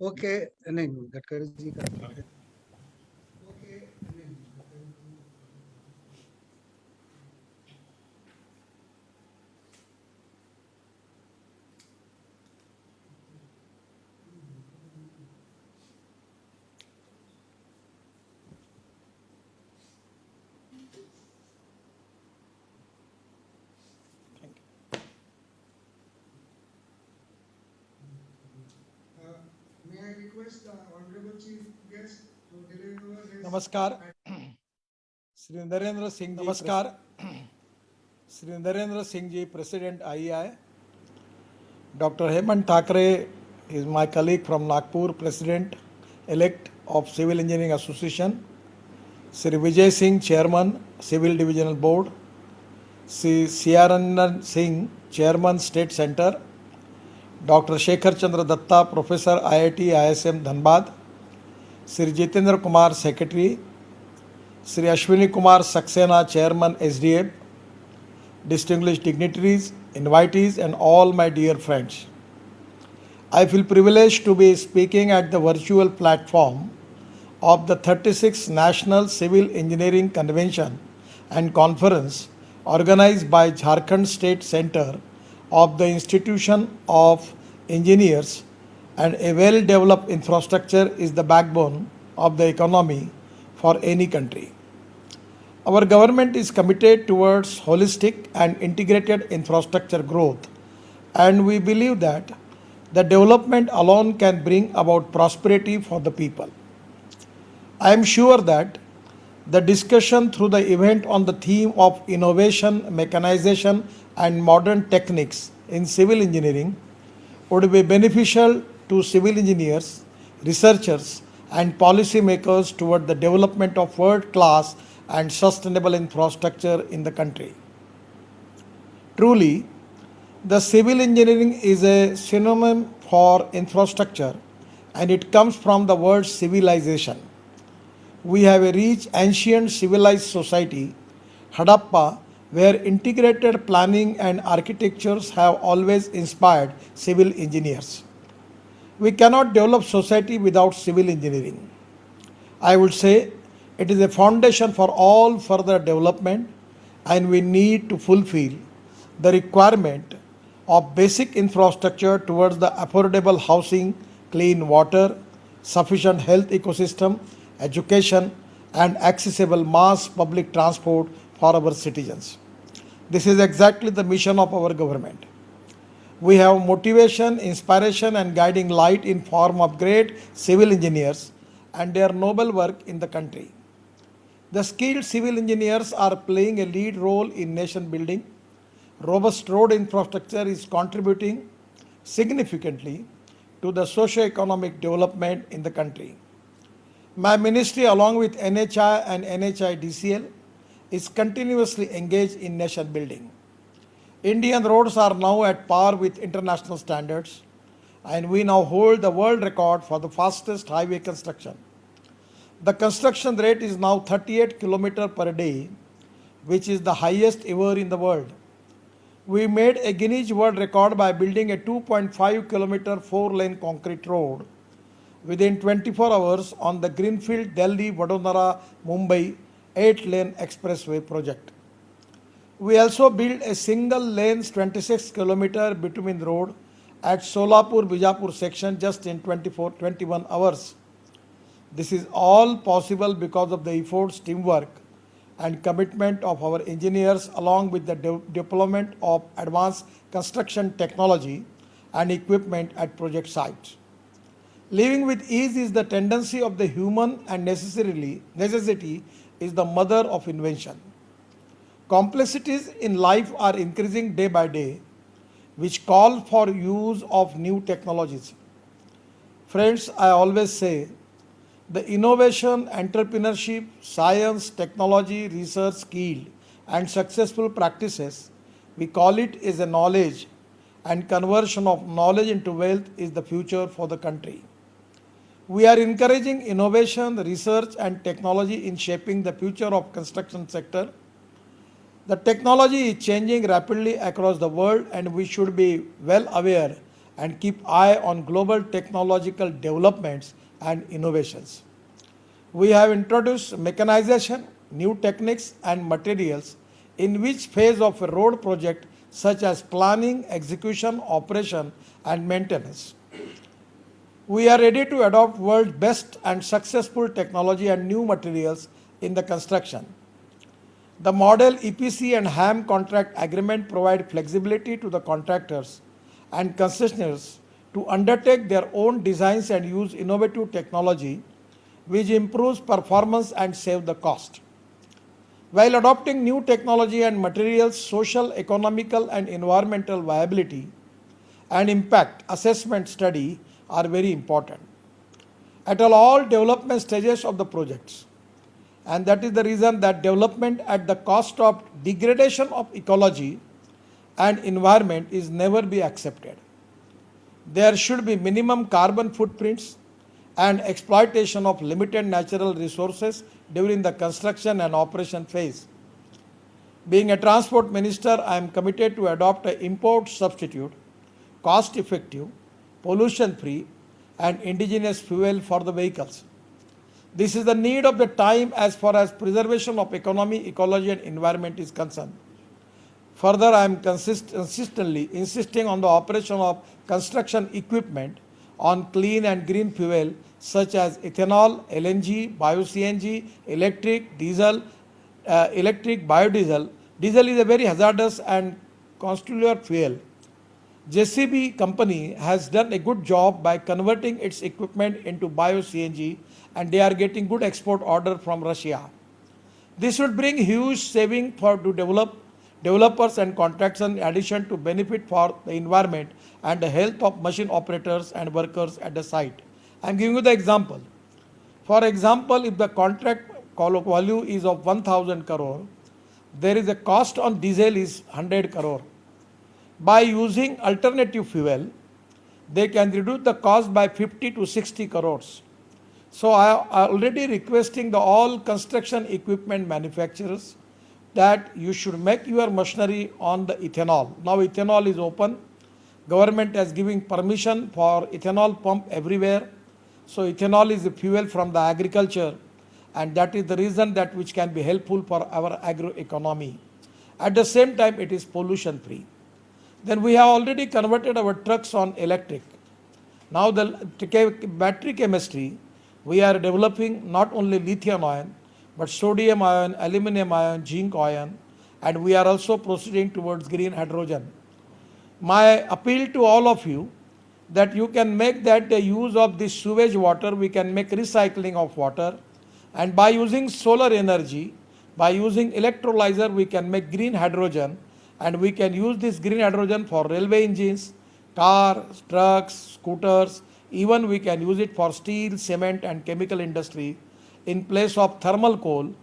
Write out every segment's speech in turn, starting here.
Okay, नहीं गडकरी जी का may I request the honorable chief guest to deliver his नमस्कार श्री नरेंद्र सिंह जी नमस्कार Shri Narendra Singh ji president IEI Dr. Hemant Thackeray is my colleague from Nagpur, president elect of Civil Engineering Association, Sri Vijay Singh, chairman Civil Divisional Board, Sri Siaranand Singh, chairman State Center, Dr. Shekhar Chandra Datta, professor IIT ISM Dhanbad, Sri Jitendra Kumar, secretary, Sri Ashwini Kumar Saxena, chairman SDF, distinguished dignitaries, invitees, and all my dear friends. I feel privileged to be speaking at the virtual platform of the 36th National Civil Engineering Convention and Conference organized by Jharkhand State Center of the Institution of Engineers, and a well-developed infrastructure is the backbone of the economy for any country. Our government is committed towards holistic and integrated infrastructure growth, and we believe that the development alone can bring about prosperity for the people. I am sure that the discussion through the event on the theme of innovation, mechanization, and modern techniques in civil engineering would be beneficial to civil engineers, researchers, and policymakers toward the development of world-class and sustainable infrastructure in the country. Truly, the civil engineering is a synonym for infrastructure, and it comes from the word civilization. We have a rich ancient civilized society, Hadappa, where integrated planning and architectures have always inspired civil engineers. We cannot develop society without civil engineering. I would say it is a foundation for all further development, and we need to fulfill the requirement of basic infrastructure towards the affordable housing, clean water, sufficient health ecosystem, education, and accessible mass public transport for our citizens. This is exactly the mission of our government. We have motivation, inspiration, and guiding light in form of great civil engineers and their noble work in the country. The skilled civil engineers are playing a lead role in nation building. Robust road infrastructure is contributing significantly to the socio-economic development in the country. My ministry, along with NHI and NHIDCL, is continuously engaged in nation building. Indian roads are now at par with international standards, and we now hold the world record for the fastest highway construction. The construction rate is now 38 km per day, which is the highest ever in the world. We made a Guinness World Record by building a 2.5 km 4-lane concrete road within 24 hours on the Greenfield Delhi Vadodara Mumbai 8-lane expressway project. We also built a single lane 26 km bitumen road at Solapur Bijapur section just in 21 hours. This is all possible because of the efforts, teamwork, and commitment of our engineers, along with the deployment of advanced construction technology and equipment at project sites. Living with ease is the tendency of the human, and necessity is the mother of invention. Complexities in life are increasing day by day, which call for use of new technologies. Friends, I always say the innovation, entrepreneurship, science, technology, research, skill, and successful practices, we call it is a knowledge, and conversion of knowledge into wealth is the future for the country. We are encouraging innovation, research, and technology in shaping the future of construction sector. The technology is changing rapidly across the world, and we should be well aware and keep eye on global technological developments and innovations. We have introduced mechanization, new techniques and materials in which phase of a road project such as planning, execution, operation and maintenance. We are ready to adopt world's best and successful technology and new materials in the construction. The model EPC and HAM contract agreement provide flexibility to the contractors and concessionaires to undertake their own designs and use innovative technology which improves performance and save the cost. While adopting new technology and materials, social, economical and environmental viability and impact assessment study are very important at all development stages of the projects. And that is the reason that development at the cost of degradation of ecology and environment is never be accepted. There should be minimum carbon footprints and exploitation of limited natural resources during the construction and operation phase. Being a transport minister, I am committed to adopt an import substitute, cost effective, pollution free and indigenous fuel for the vehicles. This is the need of the time as far as preservation of economy, ecology and environment is concerned. Further, I am consistently insisting on the operation of construction equipment on clean and green fuel such as ethanol, LNG, bio-CNG, electric, diesel, electric biodiesel. Diesel is a very hazardous and constitutional fuel. JCB company has done a good job by converting its equipment into bio-CNG and they are getting good export order from Russia. This would bring huge saving to developers and contractors in addition to benefit for the environment and the health of machine operators and workers at the site. I am giving you the example. For example, if the contract value is of 1000 crore, there is a cost on diesel is 100 crore. By using alternative fuel, they can reduce the cost by 50 to 60 crores. So I am already requesting the all construction equipment manufacturers that you should make your machinery on the ethanol. Now ethanol is open. Government is giving permission for ethanol pump everywhere. So ethanol is a fuel from the agriculture and that is the reason that which can be helpful for our agroeconomy. At the same time, it is pollution free. Then we have already converted our trucks on electric. Now the battery chemistry, we are developing not only lithium ion, but sodium ion, aluminum ion, zinc ion, and we are also proceeding towards green hydrogen. My appeal to all of you that you can make that the use of this sewage water, we can make recycling of water, and by using solar energy, by using electrolyzer, we can make green hydrogen, and we can use this green hydrogen for railway engines, cars, trucks, scooters, even we can use it for steel, cement and chemical industry. In place of thermal coal,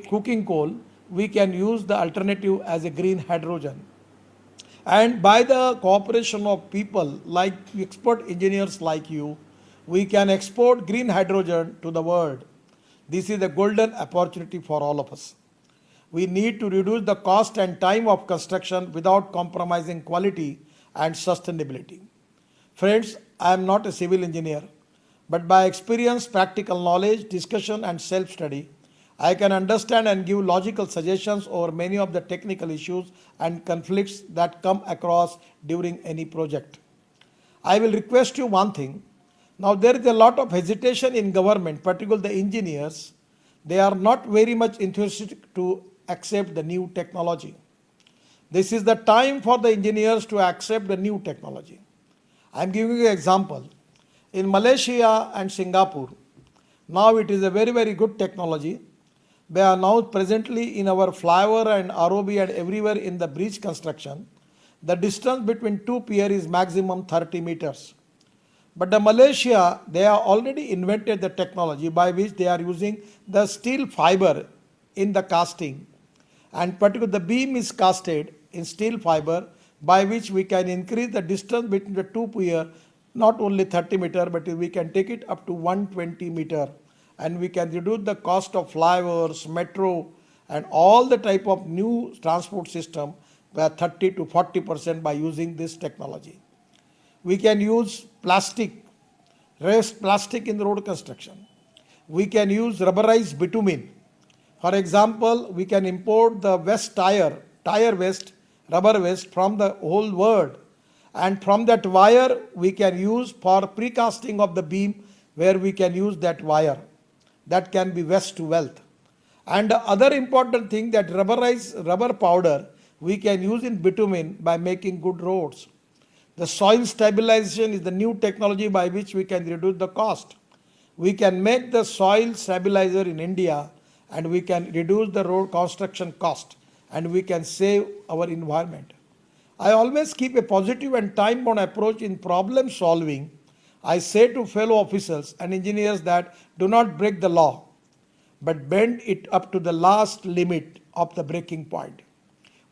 cooking coal, we can use the alternative as a green hydrogen. And by the cooperation of people like expert engineers like you, we can export green hydrogen to the world. This is a golden opportunity for all of us. We need to reduce the cost and time of construction without compromising quality and sustainability. Friends, I am not a civil engineer, but by experience, practical knowledge, discussion and self-study, I can understand and give logical suggestions over many of the technical issues and conflicts that come across during any project. I will request you one thing. Now there is a lot of hesitation in government, particularly the engineers. They are not very much enthusiastic to accept the new technology. This is the time for the engineers to accept the new technology. I am giving you an example. In Malaysia and Singapore, now it is a very, very good technology. They are now presently in our flyover and ROB and everywhere in the bridge construction. The distance between two piers is maximum 30 meters. But the Malaysia, they have already invented the technology by which they are using the steel fiber in the casting, and particularly the beam is casted in steel fiber by which we can increase the distance between the two piers not only 30 meter but we can take it up to 120 meter, and we can reduce the cost of flyovers, metro and all the type of new transport system by 30 to 40% by using this technology. We can use rest plastic in the road construction. We can use rubberized bitumen. For example, we can import the tire waste, rubber waste from the whole world, and from that wire we can use for precasting of the beam, where we can use that wire. That can be waste to wealth. And the other important thing, that rubber powder we can use in bitumen by making good roads. The soil stabilization is the new technology by which we can reduce the cost. We can make the soil stabilizer in India, and we can reduce the road construction cost, and we can save our environment. I always keep a positive and time-bound approach in problem solving. I say to fellow officials and engineers that do not break the law, but bend it up to the last limit of the breaking point.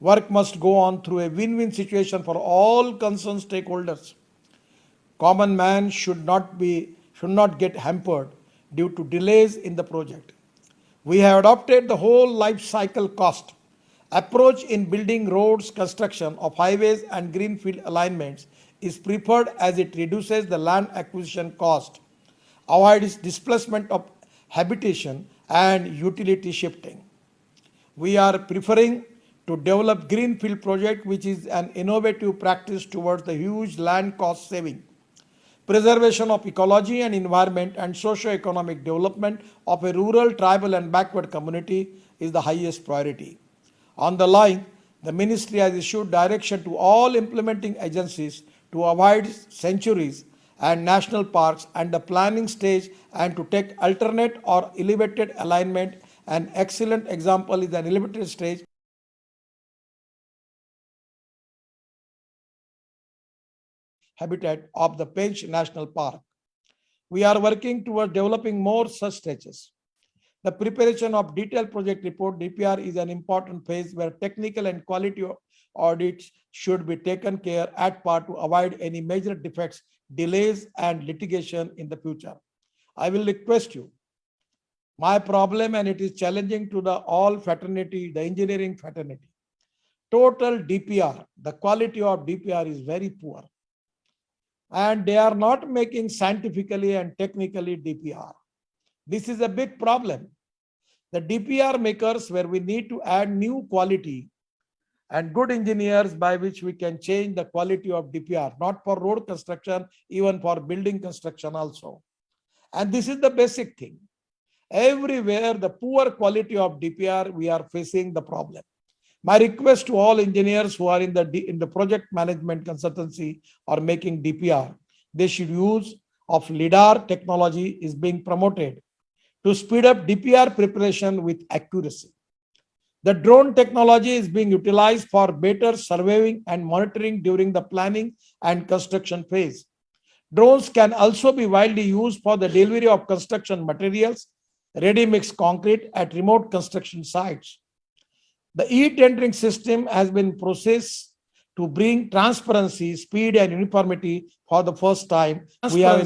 Work must go on through a win-win situation for all concerned stakeholders. Common man should not get hampered due to delays in the project. We have adopted the whole life cycle cost approach in building roads. Construction of highways and greenfield alignments is preferred as it reduces the land acquisition cost, avoids displacement of habitation and utility shifting. We are preferring to develop greenfield project, which is an innovative practice towards the huge land cost saving. Preservation of ecology and environment and socio-economic development of a rural, tribal and backward community is the highest priority. On the line, the ministry has issued direction to all implementing agencies to avoid sanctuaries and national parks and the planning stage, and to take alternate or elevated alignment. An excellent example is an elevated stage habitat of the Pench National Park. We are working towards developing more such stages. The preparation of detailed project report (DPR) is an important phase where technical and quality audits should be taken care at par to avoid any major defects, delays and litigation in the future. I will request you. My problem, and it is challenging to the all fraternity, the engineering fraternity. Total DPR, the quality of DPR is very poor, and they are not making scientifically and technically DPR. This is a big problem. The DPR makers, where we need to add new quality and good engineers by which we can change the quality of DPR, not for road construction, even for building construction also. And this is the basic thing. Everywhere the poor quality of DPR, we are facing the problem. My request to all engineers who are in the project management consultancy or making DPR, they should use of LIDAR technology is being promoted to speed up DPR preparation with accuracy. The drone technology is being utilized for better surveying and monitoring during the planning and construction phase. Drones can also be widely used for the delivery of construction materials, ready-mix concrete at remote construction sites. The e-tendering system has been processed to bring transparency, speed and uniformity for the first time. We have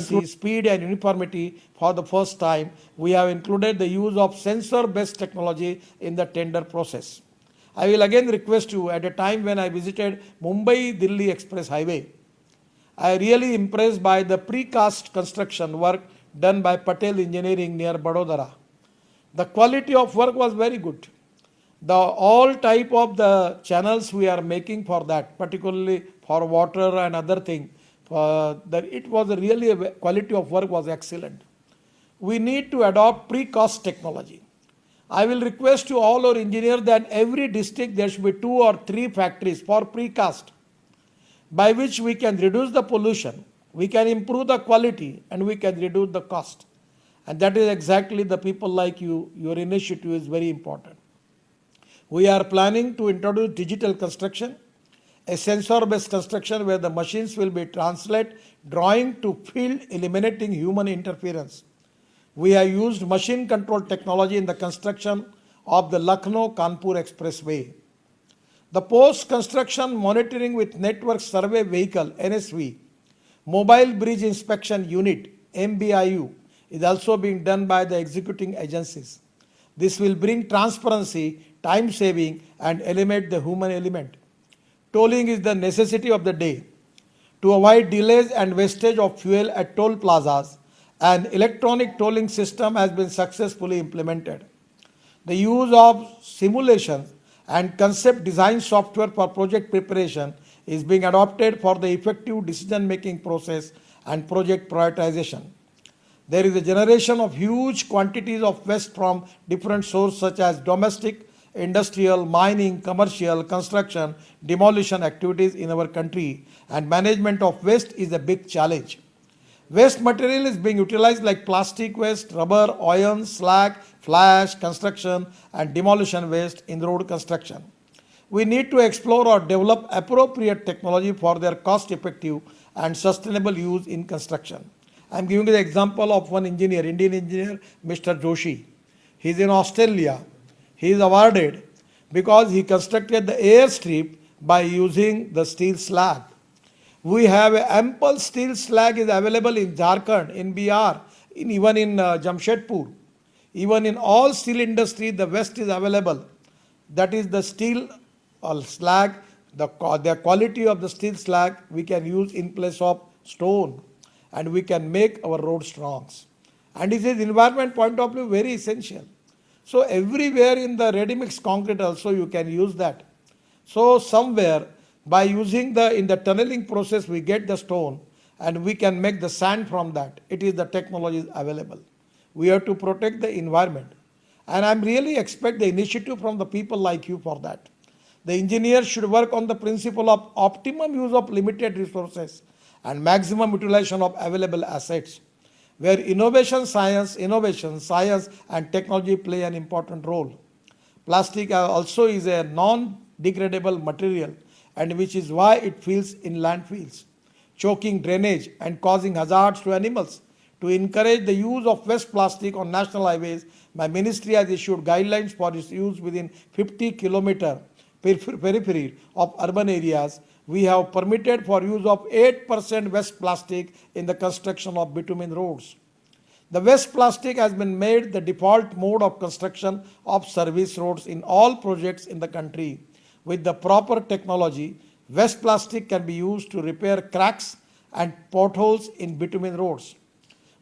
included the use of sensor-based technology in the tender process. I will again request you, at a time when I visited Mumbai-Delhi Express Highway, I really impressed by the precast construction work done by Patel Engineering near Vadodara. The quality of work was very good. All type of the channels we are making for that, particularly for water and other thing, it was really quality of work was excellent. We need to adopt precast technology. I will request to all our engineers that every district there should be 2 or 3 factories for precast, by which we can reduce the pollution we can improve the quality and we can reduce the cost. And that is exactly the people like you, your initiative is very important. We are planning to introduce digital construction, a sensor-based construction where the machines will be translate drawing to field, eliminating human interference. We have used machine control technology in the construction of the Lucknow-Kanpur Expressway. The post-construction monitoring with network survey vehicle NSV, mobile bridge inspection unit MBIU is also being done by the executing agencies. This will bring transparency, time saving and eliminate the human element. Tolling is the necessity of the day. To avoid delays and wastage of fuel at toll plazas, an electronic tolling system has been successfully implemented. The use of simulation and concept design software for project preparation is being adopted for the effective decision-making process and project prioritization. There is a generation of huge quantities of waste from different sources such as domestic, industrial, mining, commercial, construction, demolition activities in our country, and management of waste is a big challenge. Waste material is being utilized like plastic waste, rubber, iron, slag, fly ash, construction and demolition waste in road construction. We need to explore or develop appropriate technology for their cost-effective and sustainable use in construction. I am giving you the example of one engineer, Indian engineer, Mr. Joshi. He is in Australia. He is awarded because he constructed the airstrip by using the steel slag. We have ample steel slag is available in Jharkhand, in Bihar, even in Jamshedpur. Even in all steel industry, the waste is available. That is the steel slag, the quality of the steel slag we can use in place of stone and we can make our road strong. And it is environment point of view very essential. So everywhere in the ready mix concrete also you can use that. So somewhere by using in the tunneling process we get the stone and we can make the sand from that. It is the technology available. We have to protect the environment. And I really expect the initiative from the people like you for that. The engineers should work on the principle of optimum use of limited resources and maximum utilization of available assets, where innovation, science and technology play an important role. Plastic also is a non-degradable material and which is why it fills in landfills, choking drainage and causing hazards to animals. To encourage the use of waste plastic on national highways, my ministry has issued guidelines for its use within 50-kilometer periphery of urban areas. We have permitted for use of 8% waste plastic in the construction of bitumen roads. The waste plastic has been made the default mode of construction of service roads in all projects in the country. With the proper technology, waste plastic can be used to repair cracks and potholes in bitumen roads.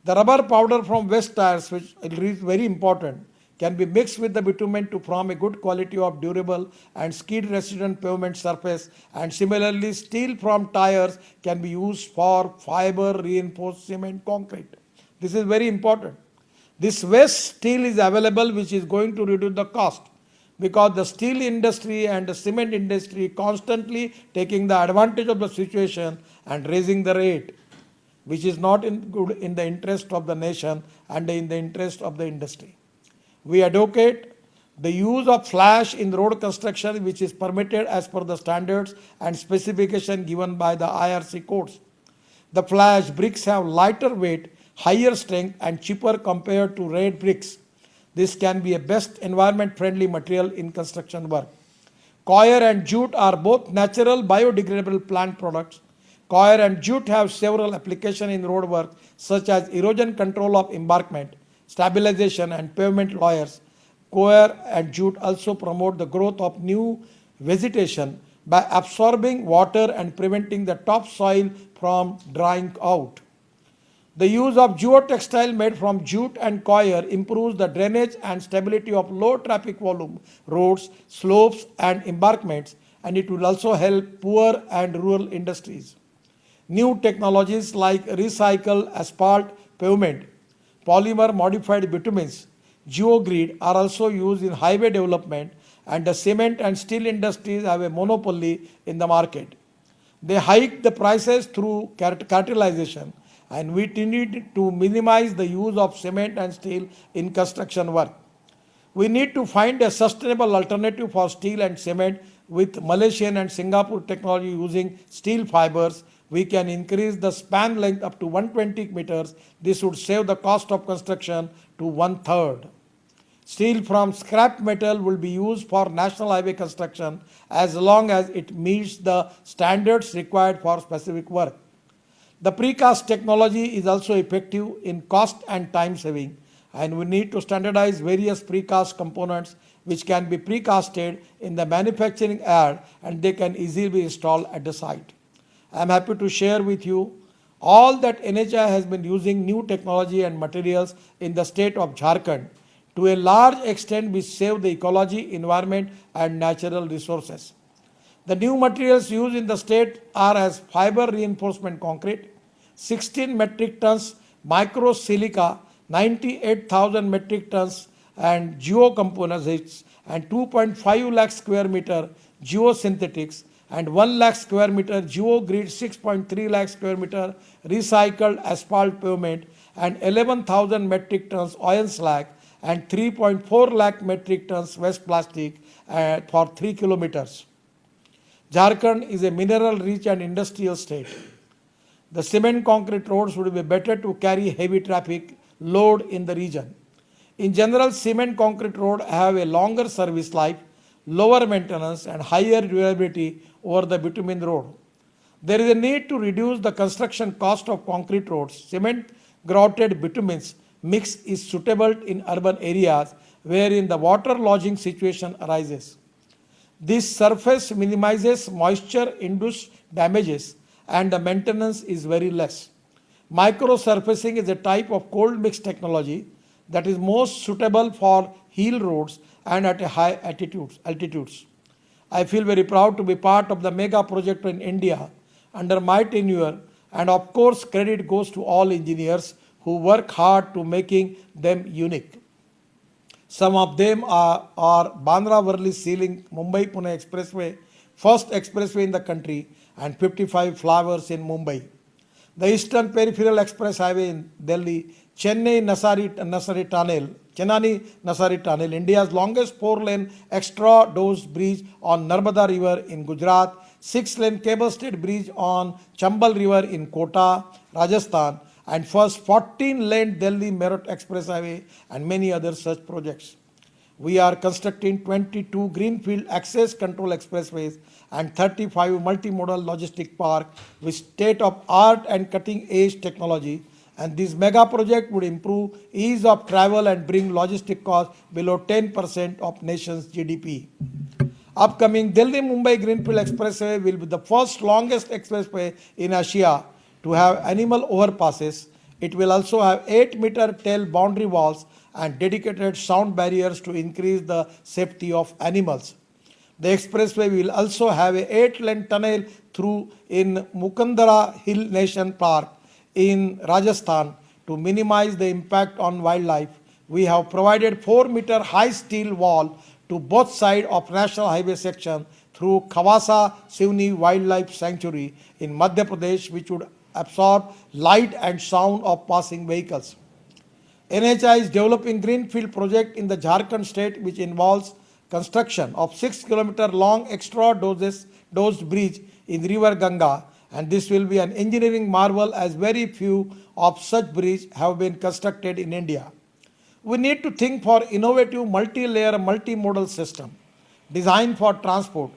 The rubber powder from waste tires, which is very important, can be mixed with the bitumen to form a good quality of durable and skid-resistant pavement surface, and similarly steel from tires can be used for fiber reinforced cement concrete. This is very important. This waste steel is available which is going to reduce the cost because the steel industry and the cement industry constantly taking the advantage of the situation and raising the rate, which is not in the interest of the nation and in the interest of the industry. We advocate the use of fly ash in road construction which is permitted as per the standards and specification given by the IRC codes. The fly ash bricks have lighter weight, higher strength and cheaper compared to red bricks. This can be a best environment friendly material in construction work. Coir and jute are both natural biodegradable plant products. Coir and jute have several applications in road work such as erosion control of embankment, stabilization and pavement layers. Coir and jute also promote the growth of new vegetation by absorbing water and preventing the topsoil from drying out. The use of geotextile made from jute and coir improves the drainage and stability of low traffic volume roads, slopes and embankments, and it will also help poor and rural industries. New technologies like recycled asphalt pavement, polymer modified bitumens, geogrid are also used in highway development, and the cement and steel industries have a monopoly in the market. They hike the prices through cartelization, and we need to minimize the use of cement and steel in construction work. We need to find a sustainable alternative for steel and cement with Malaysian and Singapore technology using steel fibers. We can increase the span length up to 120 meters. This would save the cost of construction to one third. Steel from scrap metal will be used for national highway construction as long as it meets the standards required for specific work. The precast technology is also effective in cost and time saving, and we need to standardize various precast components which can be precasted in the manufacturing yard and they can easily be installed at the site. I am happy to share with you all that NHI has been using new technology and materials in the state of Jharkhand. To a large extent, we save the ecology, environment, and natural resources. The new materials used in the state are as fiber reinforcement concrete, 16 metric tons micro silica, 98,000 metric tons and geocomposites, and 2.5 lakh square meter geosynthetics, and 1 lakh square meter geogrid, 6.3 lakh square meter recycled asphalt pavement, and 11,000 metric tons oil slag, and 3.4 lakh metric tons waste plastic for 3 kilometers. Jharkhand is a mineral rich and industrial state. The cement concrete roads would be better to carry heavy traffic load in the region. In general, cement concrete roads have a longer service life, lower maintenance, and higher durability over the bitumen road. There is a need to reduce the construction cost of concrete roads. Cement grouted bitumens mix is suitable in urban areas wherein the water lodging situation arises. This surface minimizes moisture-induced damages and the maintenance is very less. Micro surfacing is a type of cold mix technology that is most suitable for hill roads and at a high altitudes. I feel very proud to be part of the mega project in India under my tenure, and of course credit goes to all engineers who work hard to making them unique. Some of them are Bandra-Worli Sea Link Mumbai-Pune Expressway, first expressway in the country, and 55 flyovers in Mumbai. The Eastern Peripheral Express Highway in Delhi, Chennai-Nasari Tunnel, India's longest 4-lane extra-dose bridge on Narmada River in Gujarat, 6-lane cable-stayed bridge on Chambal River in Kota, Rajasthan, and first 14-lane Delhi-Meerut Express Highway, and many other such projects. We are constructing 22 greenfield access control expressways and 35 multimodal logistic park with state-of-art and cutting-edge technology, and this mega project would improve ease of travel and bring logistic costs below 10% of nation's GDP. Upcoming Delhi-Mumbai Greenfield Expressway will be the first longest expressway in Asia to have animal overpasses. It will also have 8-meter tall boundary walls and dedicated sound barriers to increase the safety of animals. The expressway will also have a 8-lane tunnel through in Mukundara Hill Nation Park in Rajasthan to minimize the impact on wildlife. We have provided 4-meter high steel wall to both sides of National Highway section through Khawasa Sivni Wildlife Sanctuary in Madhya Pradesh, which would absorb light and sound of passing vehicles. NHI is developing greenfield project in the Jharkhand state which involves construction of 6-kilometer long extra dosed bridge in river Ganga, and this will be an engineering marvel as very few of such bridges have been constructed in India. We need to think for innovative multi-layer multimodal system designed for transport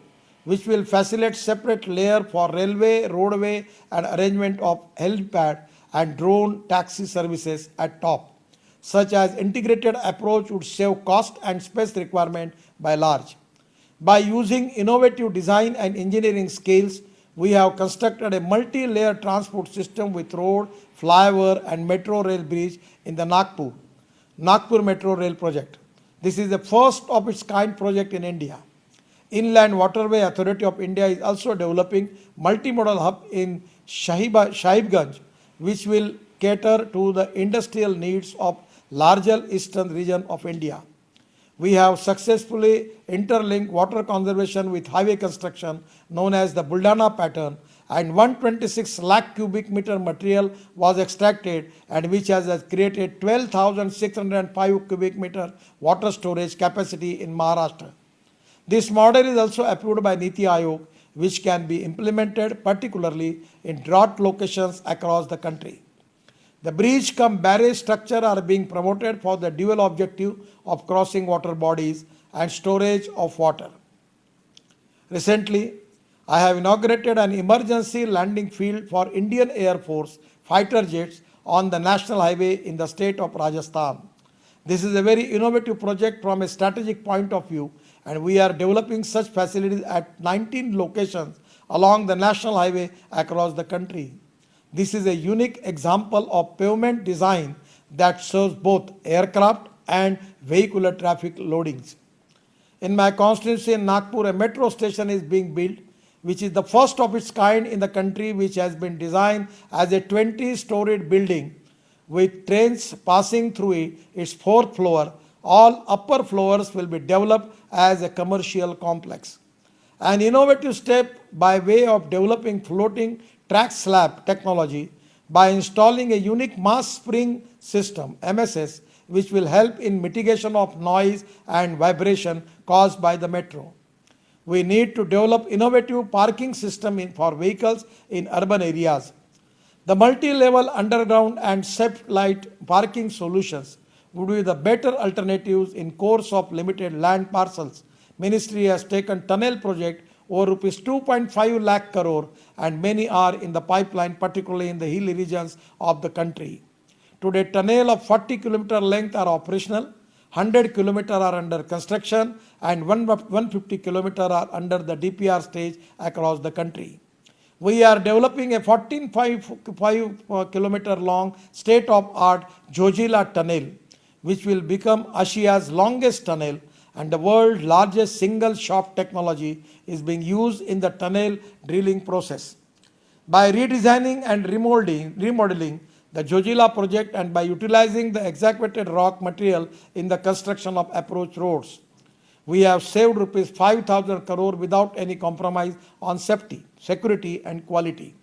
which will facilitate separate layer for railway, roadway and arrangement of helipad and drone taxi services at top. Such as integrated approach would save cost and space requirement by large. By using innovative design and engineering skills, we have constructed a multi-layer transport system with road, flyover and metro rail bridge in the Nagpur Metro Rail project. This is the first of its kind project in India. Inland Waterway Authority of India is also developing multimodal hub in Sahibganj, which will cater to the industrial needs of larger eastern region of India. We have successfully interlinked water conservation with highway construction known as the Buldana pattern, and 126 lakh cubic meter material was extracted, and which has created 12,605 cubic meter water storage capacity in Maharashtra. This model is also approved by Niti Aayog, which can be implemented particularly in drought locations across the country. The bridge cum barrage structure are being promoted for the dual objective of crossing water bodies and storage of water. Recently, I have inaugurated an emergency landing field for Indian Air Force fighter jets on the national highway in the state of Rajasthan. This is a very innovative project from a strategic point of view, and we are developing such facilities at 19 locations along the national highway across the country. This is a unique example of pavement design that serves both aircraft and vehicular traffic loadings. In my constituency in Nagpur, a metro station is being built, which is the first of its kind in the country, which has been designed as a 20-storied building with trains passing through its fourth floor. All upper floors will be developed as a commercial complex. An innovative step by way of developing floating track slab technology by installing a unique mass spring system MSS, which will help in mitigation of noise and vibration caused by the metro. We need to develop innovative parking system for vehicles in urban areas. The multi-level underground and SEPT-light parking solutions would be the better alternatives in course of limited land parcels. Ministry has taken tunnel project over rupees 2.5 lakh crore, and many are in the pipeline, particularly in the hilly regions of the country. Today, tunnel of 40 km length are operational, 100 km are under construction, and 150 km are under the DPR stage across the country. We are developing a 14.5 km long state-of-art Jojila tunnel, which will become Asia's longest tunnel, and the world's largest single shaft technology is being used in the tunnel drilling process. By redesigning and remodeling the Jojila project and by utilizing the excavated rock material in the construction of approach roads, we have saved rupees 5,000 crore without any compromise on safety, security and quality.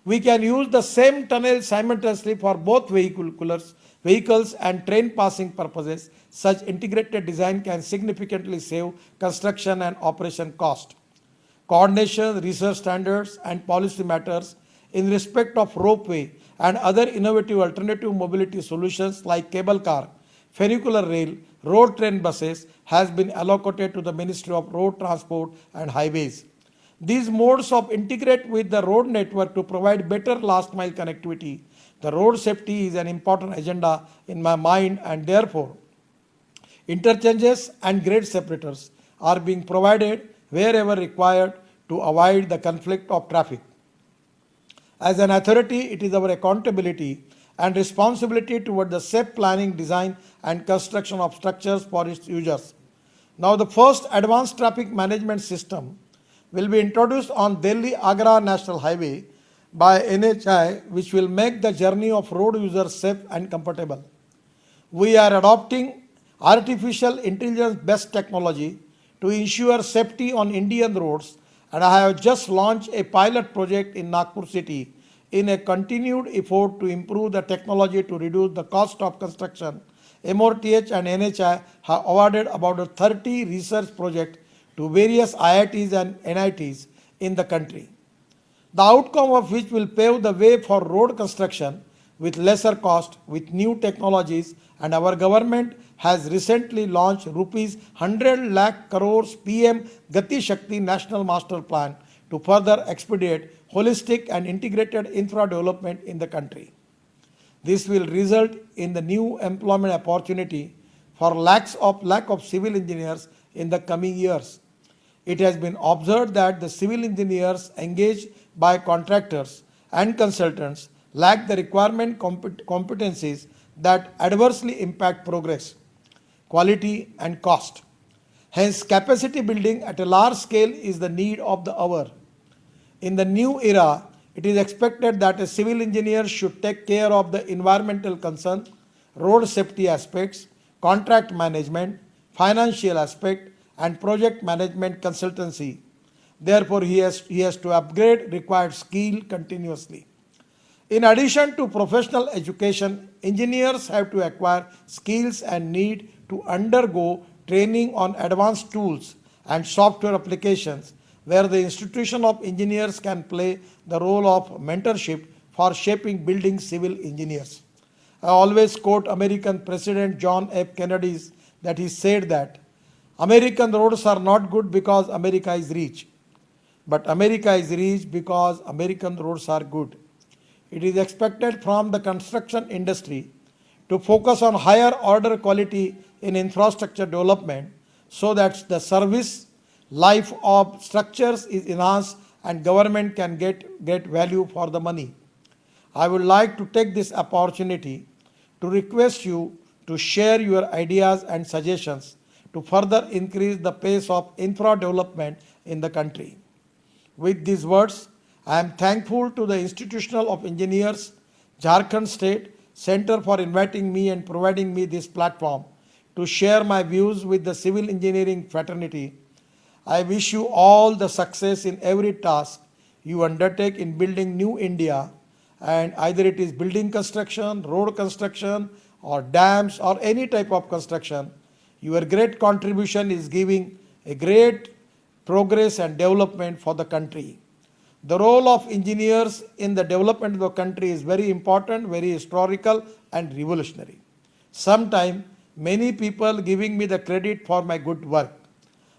We can use the same tunnel simultaneously for both vehicles and train passing purposes. Such integrated design can significantly save construction and operation cost. Coordination, research standards and policy matters in respect of ropeway and other innovative alternative mobility solutions like cable car, funicular rail, road train buses has been allocated to the Ministry of Road Transport and Highways. These modes of integrate with the road network to provide better last mile connectivity. The road safety is an important agenda in my mind, and therefore interchanges and grade separators are being provided wherever required to avoid the conflict of traffic. As an authority, it is our accountability and responsibility toward the safe planning, design and construction of structures for its users. Now, the first advanced traffic management system will be introduced on Delhi-Agra National Highway by NHAI, which will make the journey of road users safe and comfortable. We are adopting artificial intelligence-based technology to ensure safety on Indian roads, and I have just launched a pilot project in Nagpur city in a continued effort to improve the technology to reduce the cost of construction. MORTH and NHAI have awarded about 30 research projects to various IITs and NITs in the country, the outcome of which will pave the way for road construction with lesser cost with new technologies. And our government has recently launched rupees 100 lakh crores PM Gati Shakti National Master Plan to further expedite holistic and integrated infra development in the country. This will result in the new employment opportunity for lack of civil engineers in the coming years. It has been observed that the civil engineers engaged by contractors and consultants lack the requirement competencies that adversely impact progress, quality and cost. Hence, capacity building at a large scale is the need of the hour. In the new era, it is expected that a civil engineer should take care of the environmental concern, road safety aspects, contract management, financial aspect, and project management consultancy. Therefore, he has to upgrade required skill continuously. In addition to professional education, engineers have to acquire skills and need to undergo training on advanced tools and software applications where the institution of engineers can play the role of mentorship for shaping building civil engineers. I always quote American President John F. Kennedy's that he said that American roads are not good because America is rich, but America is rich because American roads are good. It is expected from the construction industry to focus on higher order quality in infrastructure development so that the service life of structures is enhanced and government can get value for the money. I would like to take this opportunity to request you to share your ideas and suggestions to further increase the pace of infra development in the country. With these words, I am thankful to the Institutional of Engineers, Jharkhand State Center for inviting me and providing me this platform to share my views with the civil engineering fraternity. I wish you all the success in every task you undertake in building new India, and either it is building construction, road construction, or dams, or any type of construction. Your great contribution is giving a great progress and development for the country. The role of engineers in the development of the country is very important, very historical, and revolutionary. Sometimes many people giving me the credit for my good work,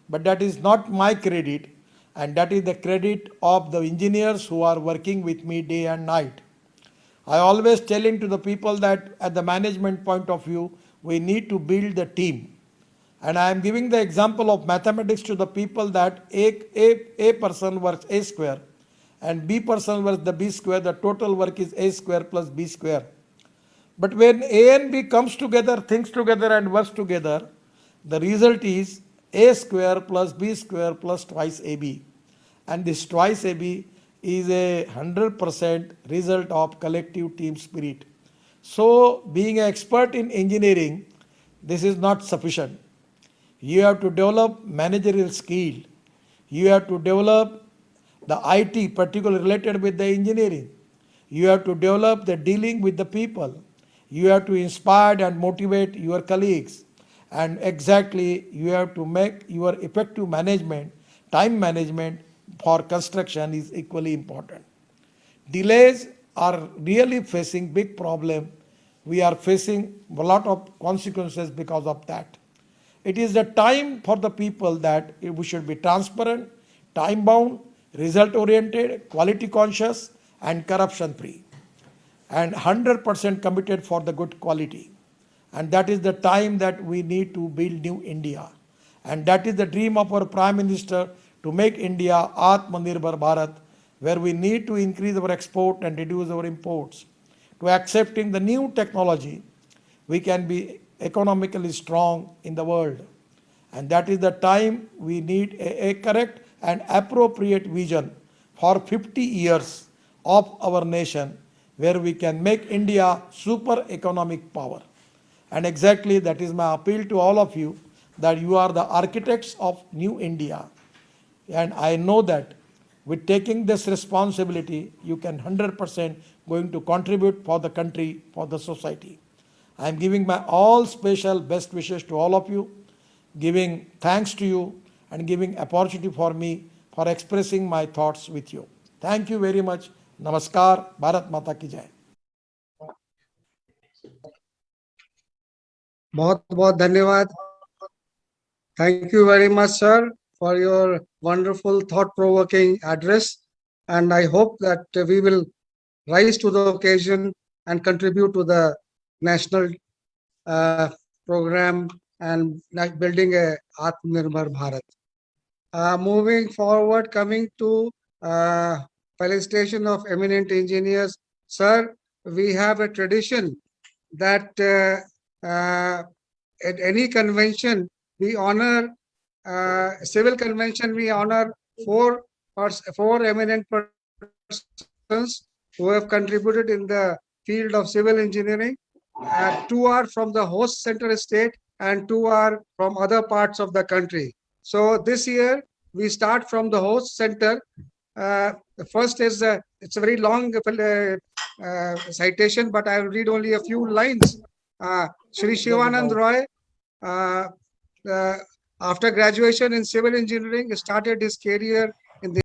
but that is not my credit, and that is the credit of the engineers who are working with me day and night. I always telling to the people that at the management point of view, we need to build the team. And I am giving the example of mathematics to the people that a person works a square and B person works the B square, the total work is A square plus B square. But when A and B comes together, thinks together and works together, the result is A square plus B square plus twice AB. And this twice AB is a 100% result of collective team spirit. So being an expert in engineering, this is not sufficient. You have to develop managerial skill. You have to develop the IT, particularly related with the engineering. You have to develop the dealing with the people. You have to inspire and motivate your colleagues. And exactly, you have to make your effective management, time management for construction is equally important. Delays are really facing big problem. We are facing a lot of consequences because of that. It is the time for the people that we should be transparent, time bound, result oriented, quality conscious, and corruption free, and 100% committed for the good quality. And that is the time that we need to build new India. And that is the dream of our Prime Minister to make India Atmanirbhar Bharat, where we need to increase our export and reduce our imports. To accepting the new technology, we can be economically strong in the world. And that is the time we need a correct and appropriate vision for 50 years of our nation, where we can make India super economic power. And exactly that is my appeal to all of you, that you are the architects of new India. And I know that with taking this responsibility, you can 100% going to contribute for the country, for the society. I am giving my all special best wishes to all of you, giving thanks to you, and giving opportunity for me for expressing my thoughts with you. Thank you very much. Namaskar. Bharat Mata ki jai. बहुत बहुत धन्यवाद. Thank you very much, sir, for your wonderful thought-provoking address. And I hope that we will rise to the occasion and contribute to the national program and building a Atmanirbhar Bharat. Moving forward, coming to felicitation of eminent engineers. Sir, we have a tradition that at any convention, we honor, civil convention, we honor four eminent persons who have contributed in the field of civil engineering. Two are from the host center state and two are from other parts of the country. So this year, we start from the host center. The first is it's a very long citation, but I will read only a few lines. Shri Shivanand Roy, uh, after graduation in civil engineering, started his career